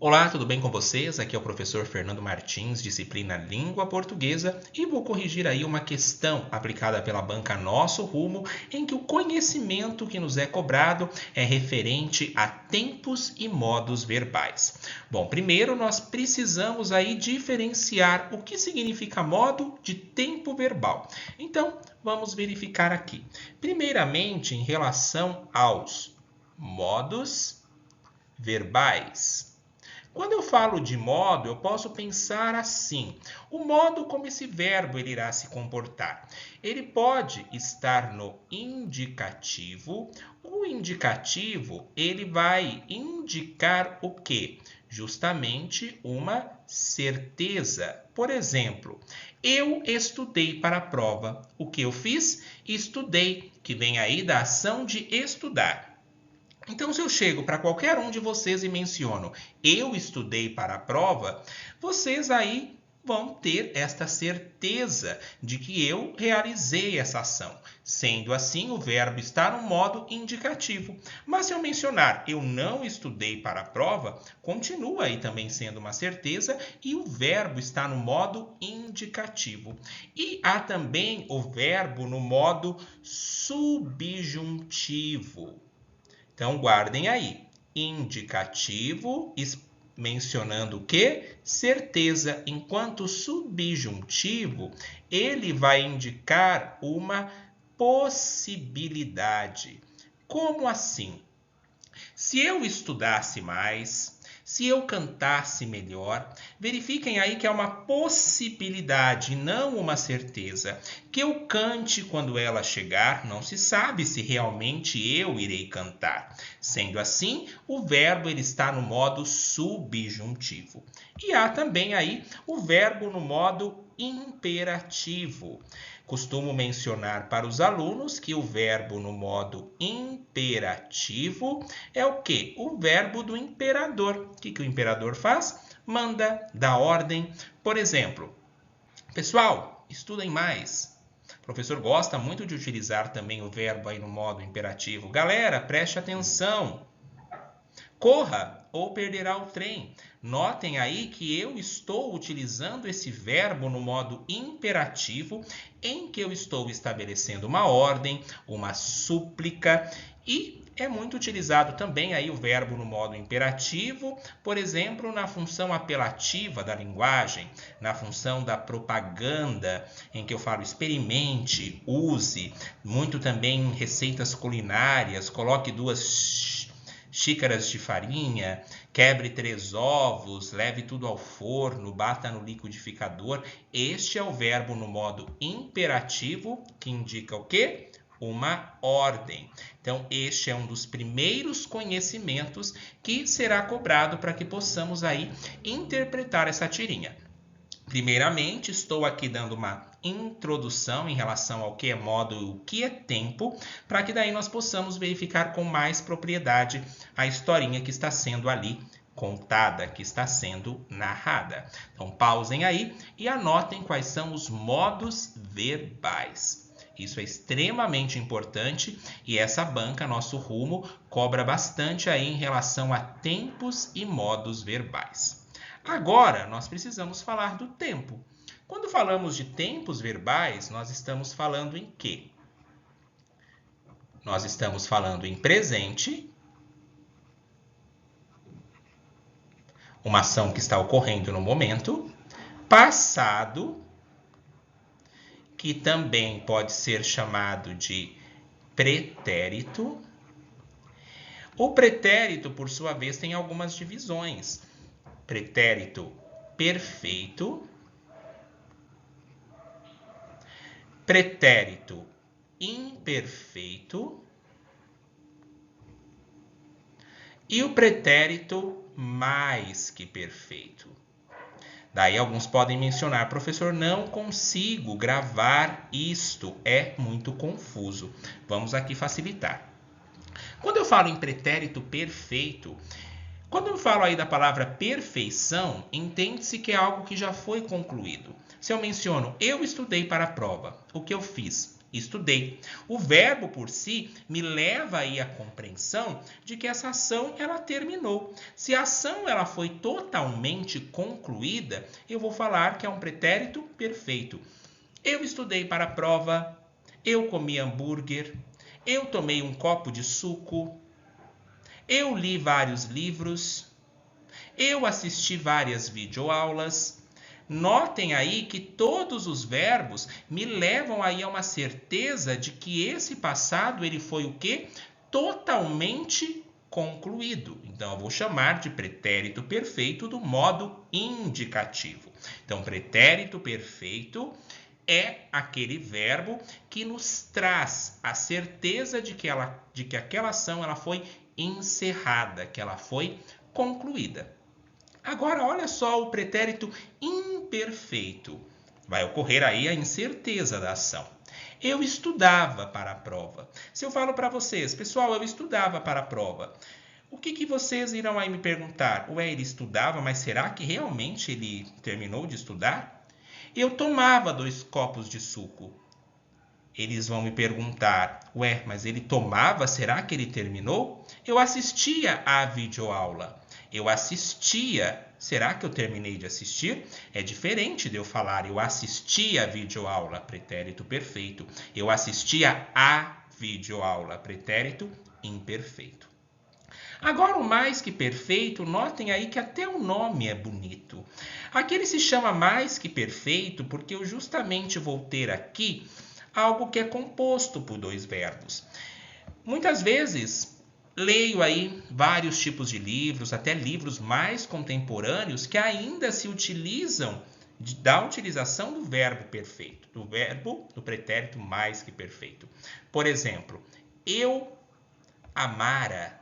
Olá, tudo bem com vocês? Aqui é o professor Fernando Martins, disciplina Língua Portuguesa, e vou corrigir aí uma questão aplicada pela banca Nosso Rumo, em que o conhecimento que nos é cobrado é referente a tempos e modos verbais. Bom, primeiro nós precisamos aí diferenciar o que significa modo de tempo verbal. Então, vamos verificar aqui. Primeiramente, em relação aos modos verbais. Quando eu falo de modo, eu posso pensar assim: o modo como esse verbo ele irá se comportar. Ele pode estar no indicativo. O indicativo ele vai indicar o quê? Justamente uma certeza. Por exemplo, eu estudei para a prova. O que eu fiz? Estudei, que vem aí da ação de estudar. Então, se eu chego para qualquer um de vocês e menciono eu estudei para a prova, vocês aí vão ter esta certeza de que eu realizei essa ação. Sendo assim, o verbo está no modo indicativo. Mas se eu mencionar eu não estudei para a prova, continua aí também sendo uma certeza e o verbo está no modo indicativo. E há também o verbo no modo subjuntivo. Então, guardem aí. Indicativo, mencionando o quê? Certeza. Enquanto subjuntivo, ele vai indicar uma possibilidade. Como assim? Se eu estudasse mais, se eu cantasse melhor, verifiquem aí que é uma possibilidade, não uma certeza. Que eu cante quando ela chegar, não se sabe se realmente eu irei cantar. Sendo assim, o verbo ele está no modo subjuntivo. E há também aí o verbo no modo imperativo. Costumo mencionar para os alunos que o verbo no modo imperativo é o quê? O verbo do imperador. O que o imperador faz? Manda, dá ordem. Por exemplo, pessoal, estudem mais. O professor gosta muito de utilizar também o verbo aí no modo imperativo. Galera, preste atenção. Corra ou perderá o trem. Notem aí que eu estou utilizando esse verbo no modo imperativo, em que eu estou estabelecendo uma ordem, uma súplica, e é muito utilizado também aí o verbo no modo imperativo, por exemplo, na função apelativa da linguagem, na função da propaganda, em que eu falo experimente, use, muito também em receitas culinárias, coloque 2 xícaras de farinha, quebre 3 ovos, leve tudo ao forno, bata no liquidificador. Este é o verbo no modo imperativo, que indica o quê? Uma ordem. Então, este é um dos primeiros conhecimentos que será cobrado para que possamos aí interpretar essa tirinha. Primeiramente, estou aqui dando uma introdução em relação ao que é modo e o que é tempo, para que daí nós possamos verificar com mais propriedade a historinha que está sendo ali contada, que está sendo narrada. Então, pausem aí e anotem quais são os modos verbais. Isso é extremamente importante e essa banca, Nosso Rumo, cobra bastante aí em relação a tempos e modos verbais. Agora, nós precisamos falar do tempo. Quando falamos de tempos verbais, nós estamos falando em quê? Nós estamos falando em presente, uma ação que está ocorrendo no momento, passado, que também pode ser chamado de pretérito. O pretérito, por sua vez, tem algumas divisões. Pretérito perfeito, pretérito imperfeito e o pretérito mais que perfeito. Daí alguns podem mencionar, professor, não consigo gravar isto, é muito confuso. Vamos aqui facilitar. Quando eu falo em pretérito perfeito, quando eu falo aí da palavra perfeição, entende-se que é algo que já foi concluído. Se eu menciono, eu estudei para a prova, o que eu fiz? estudei. O verbo por si me leva aí à compreensão de que essa ação ela terminou. Se a ação ela foi totalmente concluída, eu vou falar que é um pretérito perfeito. Eu estudei para a prova, eu comi hambúrguer, eu tomei um copo de suco, eu li vários livros, eu assisti várias videoaulas. Notem aí que todos os verbos me levam aí a uma certeza de que esse passado ele foi o quê? Totalmente concluído. Então, eu vou chamar de pretérito perfeito do modo indicativo. Então, pretérito perfeito é aquele verbo que nos traz a certeza de que aquela ação ela foi encerrada, que ela foi concluída. Agora, olha só o pretérito imperfeito. Vai ocorrer aí a incerteza da ação. Eu estudava para a prova. Se eu falo para vocês, pessoal, eu estudava para a prova, o que vocês irão aí me perguntar? Ué, ele estudava, mas será que realmente ele terminou de estudar? Eu tomava 2 copos de suco. Eles vão me perguntar, ué, mas ele tomava, será que ele terminou? Eu assistia à videoaula. Eu assistia, será que eu terminei de assistir? É diferente de eu falar, eu assistia a videoaula, pretérito perfeito. Eu assistia à videoaula, pretérito imperfeito. Agora, o mais que perfeito, notem aí que até o nome é bonito. Aqui ele se chama mais que perfeito porque eu justamente vou ter aqui algo que é composto por 2 verbos. Muitas vezes leio aí vários tipos de livros, até livros mais contemporâneos que ainda se utilizam da utilização do verbo perfeito, do pretérito mais que perfeito. Por exemplo, eu amara.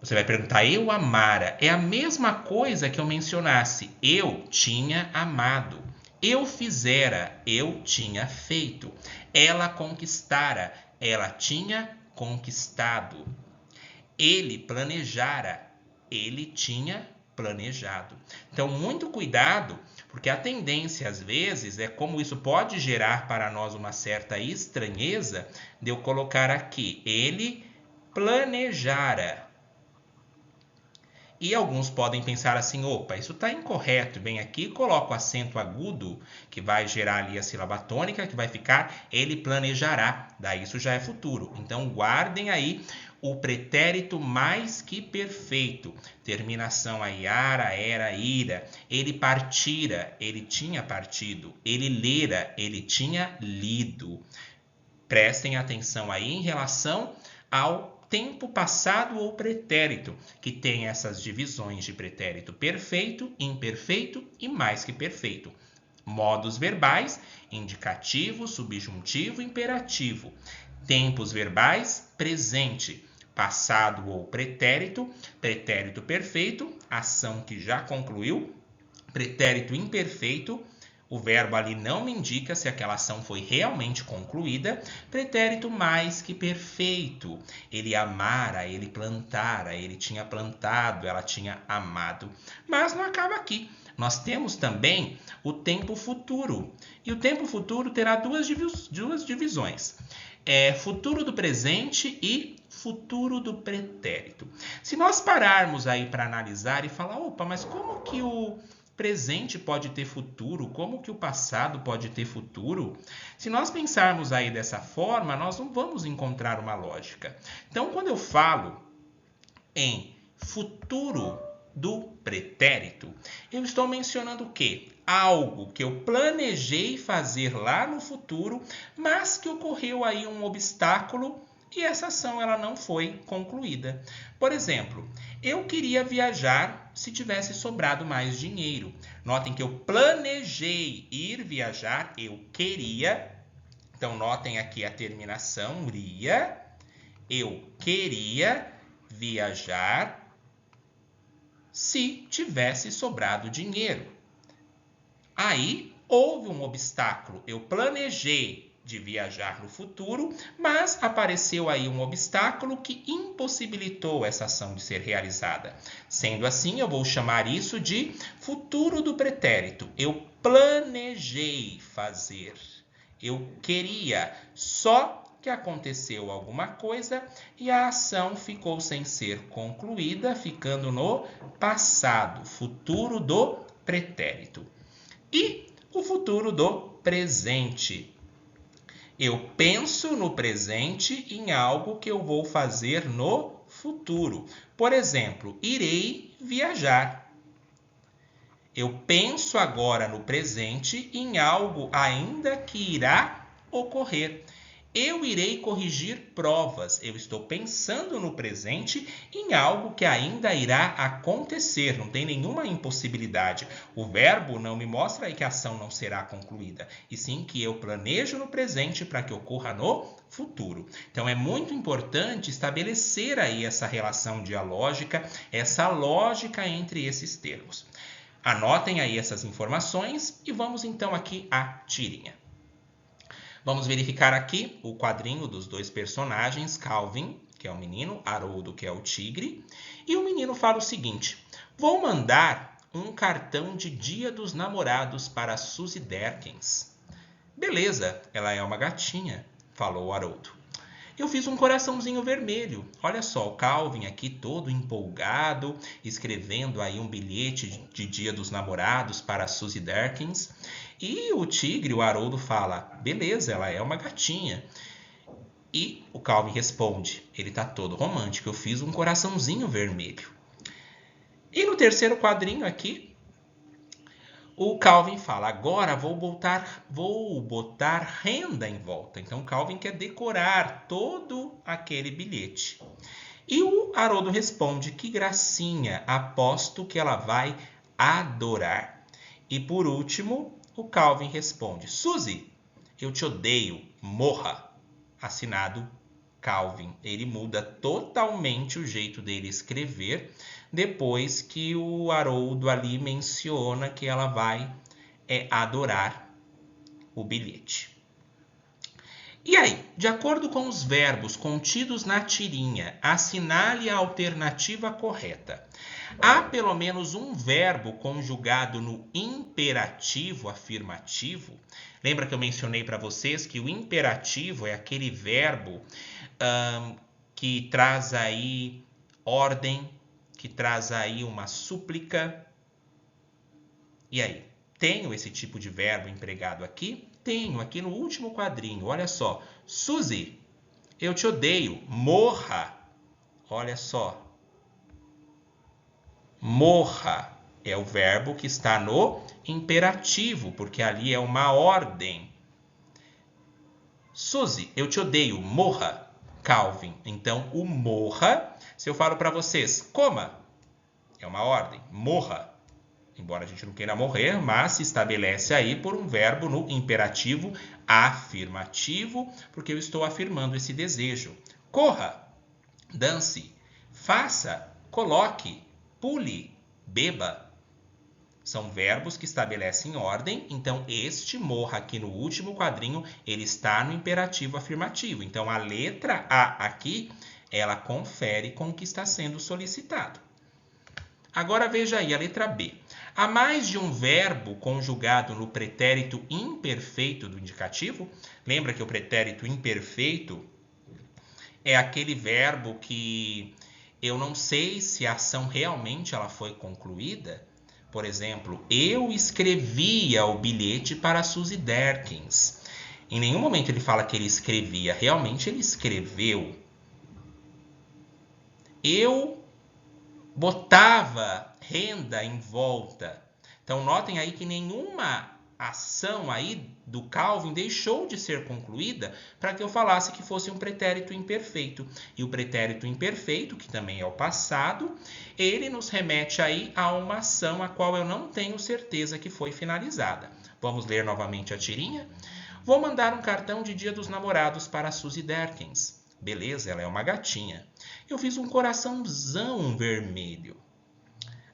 Você vai perguntar, eu amara. É a mesma coisa que eu mencionasse, eu tinha amado. Eu fizera, eu tinha feito. Ela conquistara, ela tinha conquistado. Ele planejara, ele tinha planejado. Então, muito cuidado, porque a tendência, às vezes, é como isso pode gerar para nós uma certa estranheza, de eu colocar aqui, ele planejara. E alguns podem pensar assim, opa, isso está incorreto. Bem, aqui coloco o acento agudo, que vai gerar ali a sílaba tônica, que vai ficar ele planejará. Daí isso já é futuro. Então, guardem aí o pretérito mais que perfeito. Terminação aí, ara, era, ira. Ele partira, ele tinha partido. Ele lera, ele tinha lido. Prestem atenção aí em relação ao tempo passado ou pretérito, que tem essas divisões de pretérito perfeito, imperfeito e mais que perfeito. Modos verbais, indicativo, subjuntivo, imperativo. Tempos verbais, presente, passado ou pretérito, pretérito perfeito, ação que já concluiu, pretérito imperfeito, o verbo ali não me indica se aquela ação foi realmente concluída. Pretérito mais que perfeito. Ele amara, ele plantara, ele tinha plantado, ela tinha amado. Mas não acaba aqui. Nós temos também o tempo futuro. E o tempo futuro terá duas divisões. Futuro do presente e futuro do pretérito. Se nós pararmos aí para analisar e falar, opa, mas como que o presente pode ter futuro? Como que o passado pode ter futuro? Se nós pensarmos aí dessa forma, nós não vamos encontrar uma lógica. Então, quando eu falo em futuro do pretérito, eu estou mencionando o quê? Algo que eu planejei fazer lá no futuro, mas que ocorreu aí um obstáculo e essa ação ela não foi concluída. Por exemplo, eu queria viajar se tivesse sobrado mais dinheiro. Notem que eu planejei ir viajar, eu queria. Então, notem aqui a terminação, iria. Eu queria viajar se tivesse sobrado dinheiro. Aí, houve um obstáculo. Eu planejei, de viajar no futuro, mas apareceu aí um obstáculo que impossibilitou essa ação de ser realizada. Sendo assim, eu vou chamar isso de futuro do pretérito. Eu planejei fazer. Eu queria, só que aconteceu alguma coisa e a ação ficou sem ser concluída, ficando no passado, futuro do pretérito. E o futuro do presente. Eu penso no presente em algo que eu vou fazer no futuro. Por exemplo, irei viajar. Eu penso agora no presente em algo ainda que irá ocorrer. Eu irei corrigir provas. Eu estou pensando no presente em algo que ainda irá acontecer. Não tem nenhuma impossibilidade. O verbo não me mostra aí que a ação não será concluída, e sim que eu planejo no presente para que ocorra no futuro. Então é muito importante estabelecer aí essa relação dialógica, essa lógica entre esses termos. Anotem aí essas informações e vamos então aqui à tirinha. Vamos verificar aqui o quadrinho dos dois personagens, Calvin, que é o menino, Haroldo, que é o tigre. E o menino fala o seguinte: vou mandar um cartão de Dia dos Namorados para Suzy Derkins. Beleza, ela é uma gatinha, falou o Haroldo. Eu fiz um coraçãozinho vermelho. Olha só, o Calvin aqui todo empolgado, escrevendo aí um bilhete de Dia dos Namorados para Suzy Derkins. E o tigre, o Haroldo, fala: beleza, ela é uma gatinha. E o Calvin responde, ele tá todo romântico: eu fiz um coraçãozinho vermelho. E no terceiro quadrinho aqui, o Calvin fala: agora vou botar renda em volta. Então o Calvin quer decorar todo aquele bilhete. E o Haroldo responde: que gracinha, aposto que ela vai adorar. E por último, o Calvin responde: Suzy, eu te odeio, morra. Assinado Calvin. Ele muda totalmente o jeito dele escrever depois que o Haroldo ali menciona que ela vai adorar o bilhete. E aí, de acordo com os verbos contidos na tirinha, assinale a alternativa correta. Há pelo menos um verbo conjugado no imperativo afirmativo. Lembra que eu mencionei para vocês que o imperativo é aquele verbo que traz aí ordem, que traz aí uma súplica. E aí, tenho esse tipo de verbo empregado aqui? Tenho, aqui no último quadrinho. Olha só. Suzy, eu te odeio. Morra. Olha só. Morra é o verbo que está no imperativo, porque ali é uma ordem. Suzy, eu te odeio. Morra. Calvin. Então, o morra, se eu falo para vocês, coma, é uma ordem. Morra. Embora a gente não queira morrer, mas se estabelece aí por um verbo no imperativo afirmativo, porque eu estou afirmando esse desejo. Corra, dance, faça, coloque, pule, beba. São verbos que estabelecem ordem, então este morra aqui no último quadrinho, ele está no imperativo afirmativo. Então a letra A aqui, ela confere com o que está sendo solicitado. Agora veja aí a letra B. Há mais de um verbo conjugado no pretérito imperfeito do indicativo. Lembra que o pretérito imperfeito é aquele verbo que eu não sei se a ação realmente ela foi concluída. Por exemplo, eu escrevia o bilhete para Suzy Derkins. Em nenhum momento ele fala que ele escrevia, realmente ele escreveu. Eu botava renda em volta. Então notem aí que nenhuma ação aí do Calvin deixou de ser concluída para que eu falasse que fosse um pretérito imperfeito. E o pretérito imperfeito, que também é o passado, ele nos remete aí a uma ação a qual eu não tenho certeza que foi finalizada. Vamos ler novamente a tirinha? Vou mandar um cartão de Dia dos Namorados para Suzy Derkins. Beleza, ela é uma gatinha. Eu fiz um coraçãozão vermelho.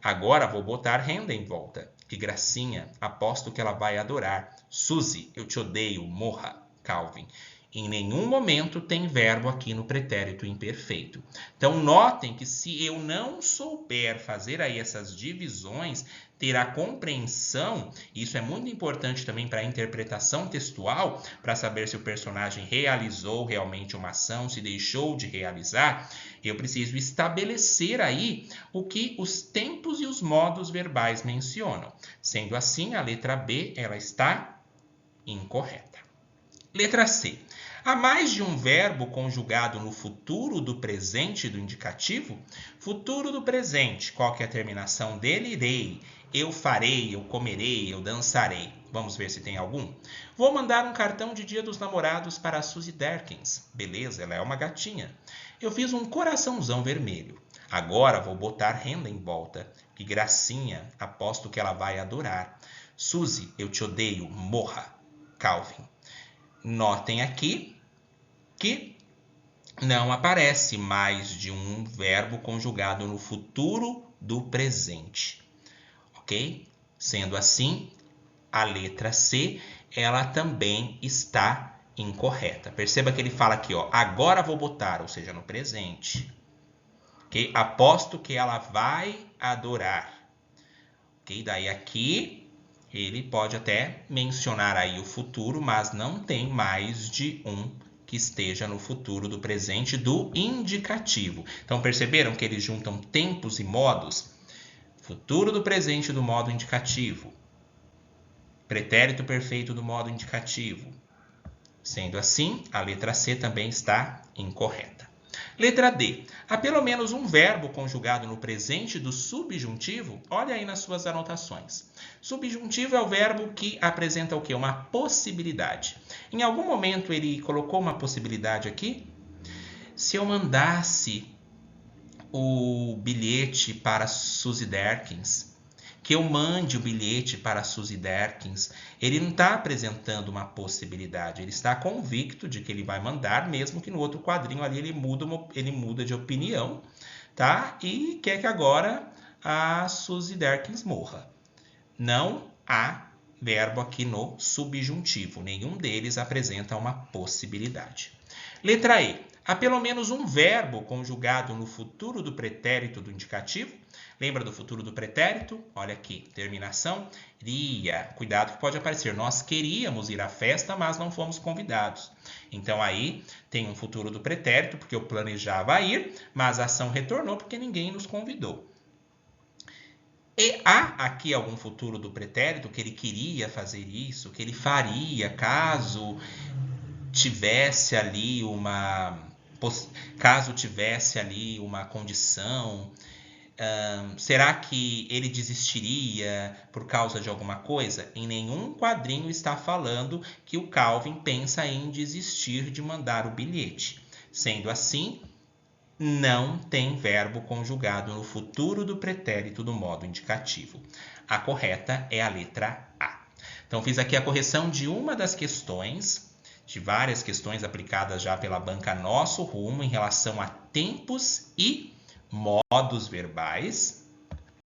Agora vou botar renda em volta. Que gracinha, aposto que ela vai adorar. Suzy, eu te odeio, morra. Calvin. Em nenhum momento tem verbo aqui no pretérito imperfeito. Então, notem que se eu não souber fazer aí essas divisões, ter a compreensão, isso é muito importante também para a interpretação textual, para saber se o personagem realizou realmente uma ação, se deixou de realizar, eu preciso estabelecer aí o que os tempos e os modos verbais mencionam. Sendo assim, a letra B, ela está incorreta. Letra C. Há mais de um verbo conjugado no futuro do presente do indicativo? Futuro do presente, qual que é a terminação dele? Irei, eu farei, eu comerei, eu dançarei. Vamos ver se tem algum? Vou mandar um cartão de Dia dos Namorados para a Suzy Derkins. Beleza, ela é uma gatinha. Eu fiz um coraçãozão vermelho. Agora vou botar renda em volta. Que gracinha, aposto que ela vai adorar. Suzy, eu te odeio, morra. Calvin. Notem aqui que não aparece mais de um verbo conjugado no futuro do presente, ok? Sendo assim, a letra C, ela também está incorreta. Perceba que ele fala aqui, ó, agora vou botar, ou seja, no presente. Ok? Aposto que ela vai adorar. Ok? Daí aqui ele pode até mencionar aí o futuro, mas não tem mais de um que esteja no futuro do presente do indicativo. Então, perceberam que eles juntam tempos e modos? Futuro do presente do modo indicativo. Pretérito perfeito do modo indicativo. Sendo assim, a letra C também está incorreta. Letra D. Há pelo menos um verbo conjugado no presente do subjuntivo? Olha aí nas suas anotações. Subjuntivo é o verbo que apresenta o quê? Uma possibilidade. Em algum momento ele colocou uma possibilidade aqui? Se eu mandasse o bilhete para Suzy Derkins, que eu mande o bilhete para Suzy Derkins, ele não está apresentando uma possibilidade, ele está convicto de que ele vai mandar, mesmo que no outro quadrinho ali ele muda de opinião, tá? E quer que agora a Suzy Derkins morra. Não há verbo aqui no subjuntivo, nenhum deles apresenta uma possibilidade. Letra E. Há pelo menos um verbo conjugado no futuro do pretérito do indicativo? Lembra do futuro do pretérito? Olha aqui, terminação, iria. Cuidado que pode aparecer. Nós queríamos ir à festa, mas não fomos convidados. Então aí tem um futuro do pretérito, porque eu planejava ir, mas a ação retornou porque ninguém nos convidou. E há aqui algum futuro do pretérito que ele queria fazer isso, que ele faria caso tivesse ali uma condição? Será que ele desistiria por causa de alguma coisa? Em nenhum quadrinho está falando que o Calvin pensa em desistir de mandar o bilhete. Sendo assim, não tem verbo conjugado no futuro do pretérito do modo indicativo. A correta é a letra A. Então, fiz aqui a correção de uma das questões, de várias questões aplicadas já pela banca Nosso Rumo em relação a tempos e modos verbais.